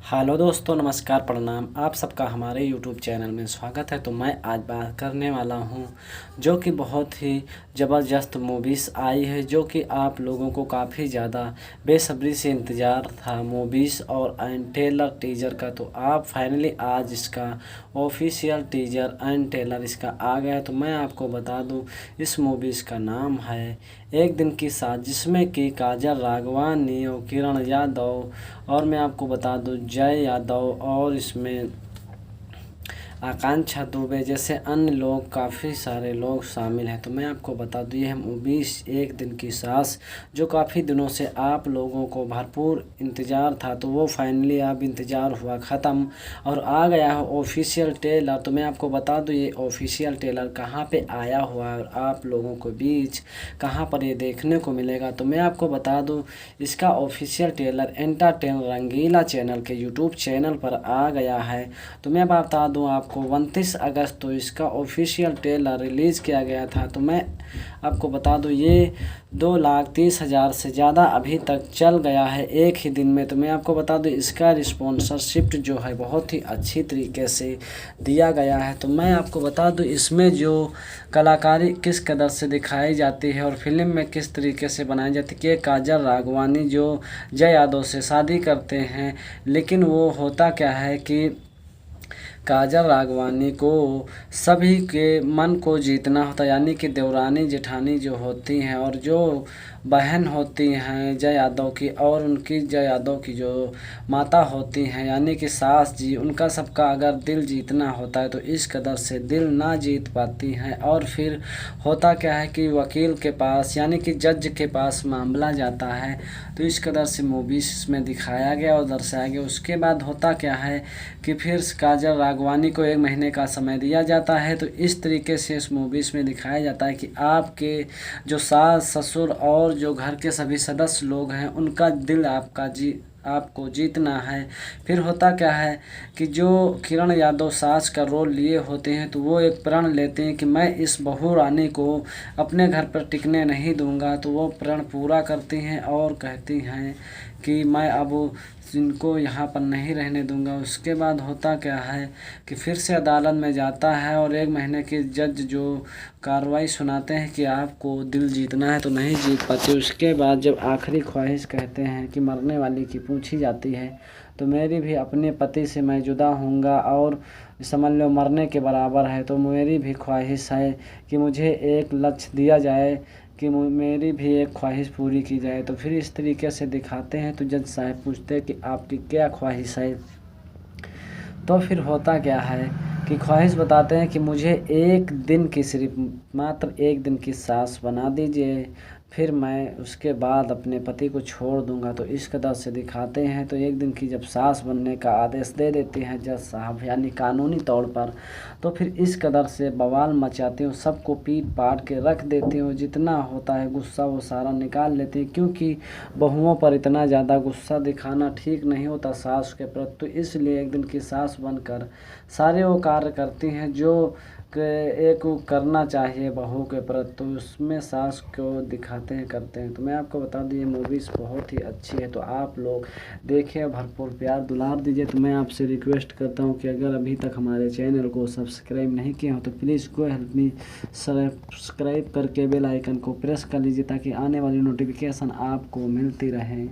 Hello दोस्तों, नमस्कार, प्रणाम। आप सबका हमारे यूट्यूब चैनल में स्वागत है। तो मैं आज बात करने वाला हूं जो कि बहुत ही ज़बरदस्त मूवीज़ आई है, जो कि आप लोगों को काफ़ी ज़्यादा बेसब्री से इंतज़ार था मूवीज़ और एंड ट्रेलर टीजर का। तो आप फाइनली आज इसका ऑफिशियल टीजर एंड ट्रेलर इसका आ गया। तो मैं आपको बता दूं, इस मूवीज़ का नाम है एक दिन की साथ, जिसमें कि काजल राघवानी और किरण यादव और मैं आपको बता दूं जय यादव और इसमें आकांक्षा दुबे जैसे अन्य लोग, काफ़ी सारे लोग शामिल हैं। तो मैं आपको बता दूं, यह मूवी एक दिन की सांस जो काफ़ी दिनों से आप लोगों को भरपूर इंतज़ार था, तो वो फाइनली अब इंतज़ार हुआ ख़त्म और आ गया है ऑफिशियल ट्रेलर। तो मैं आपको बता दूं, ये ऑफिशियल ट्रेलर कहाँ पे आया हुआ है और आप लोगों को बीच कहाँ पर ये देखने को मिलेगा। तो मैं आपको बता दूं, इसका ऑफिशियल ट्रेलर एंटरटेन रंगीला चैनल के यूट्यूब चैनल पर आ गया है। तो मैं बता दूं आपको 29 अगस्त तो इसका ऑफिशियल ट्रेलर रिलीज़ किया गया था। तो मैं आपको बता दूं, ये 2,30,000 से ज़्यादा अभी तक चल गया है एक ही दिन में। तो मैं आपको बता दूं, इसका स्पॉन्सरशिप जो है बहुत ही अच्छी तरीके से दिया गया है। तो मैं आपको बता दूं, इसमें जो कलाकारी किस कदर से दिखाई जाती है और फिल्म में किस तरीके से बनाई जाती है कि काजल राघवानी जो जय यादव से शादी करते हैं, लेकिन वो होता क्या है कि काजल राघवानी को सभी के मन को जीतना होता है, यानी कि देवरानी जेठानी जो होती हैं और जो बहन होती हैं जय यादव की और उनकी जय यादव की जो माता होती हैं यानी कि सास जी, उनका सबका अगर दिल जीतना होता है तो इस कदर से दिल ना जीत पाती हैं और फिर होता क्या है कि वकील के पास यानी कि जज के पास मामला जाता है। तो इस कदर से मूवीज़ में दिखाया गया और दर्शाया गया। उसके बाद होता क्या है कि फिर काजल राघवानी को 1 महीने का समय दिया जाता है। तो इस तरीके से इस मूवीज़ में दिखाया जाता है कि आपके जो सास ससुर और जो घर के सभी सदस्य लोग हैं, उनका दिल आपको जीतना है। फिर होता क्या है कि जो किरण यादव सास का रोल लिए होते हैं, तो वो एक प्रण लेते हैं कि मैं इस बहू रानी को अपने घर पर टिकने नहीं दूंगा। तो वो प्रण पूरा करती हैं और कहती हैं कि मैं अब इनको यहाँ पर नहीं रहने दूंगा। उसके बाद होता क्या है कि फिर से अदालत में जाता है और 1 महीने के जज जो कार्रवाई सुनाते हैं कि आपको दिल जीतना है, तो नहीं जीत पाते। उसके बाद जब आखिरी ख्वाहिश कहते हैं कि मरने वाली की पूछी जाती है, तो मेरी भी अपने पति से मैं जुदा हूँगा और समझ लो मरने के बराबर है। तो मेरी भी ख्वाहिश है कि मुझे एक लक्ष्य दिया जाए कि मेरी भी एक ख्वाहिश पूरी की जाए। तो फिर इस तरीके से दिखाते हैं। तो जज साहब पूछते हैं कि आपकी क्या ख्वाहिश है। तो फिर होता क्या है कि ख्वाहिश बताते हैं कि मुझे एक दिन की, सिर्फ मात्र 1 दिन की सांस बना दीजिए, फिर मैं उसके बाद अपने पति को छोड़ दूंगा। तो इस कदर से दिखाते हैं। तो 1 दिन की जब सांस बनने का आदेश दे देते हैं जज साहब यानी कानूनी तौर पर, तो फिर इस कदर से बवाल मचाते हैं, सबको पीट पाट के रख देते हैं। जितना होता है गुस्सा वो सारा निकाल लेते हैं, क्योंकि बहुओं पर इतना ज़्यादा गुस्सा दिखाना ठीक नहीं होता सास के प्रति। तो इसलिए 1 दिन की सांस बनकर सारे वो कार्य करती हैं जो एक करना चाहिए बहू के प्रति। तो उसमें सास को दिखाते हैं, करते हैं। तो मैं आपको बता दूं, ये मूवीज़ बहुत ही अच्छी है। तो आप लोग देखिए, भरपूर प्यार दुलार दीजिए। तो मैं आपसे रिक्वेस्ट करता हूं कि अगर अभी तक हमारे चैनल को सब्सक्राइब नहीं किया हो तो please go help me subscribe करके बेल आइकन को प्रेस कर लीजिए, ताकि आने वाली नोटिफिकेशन आपको मिलती रहे।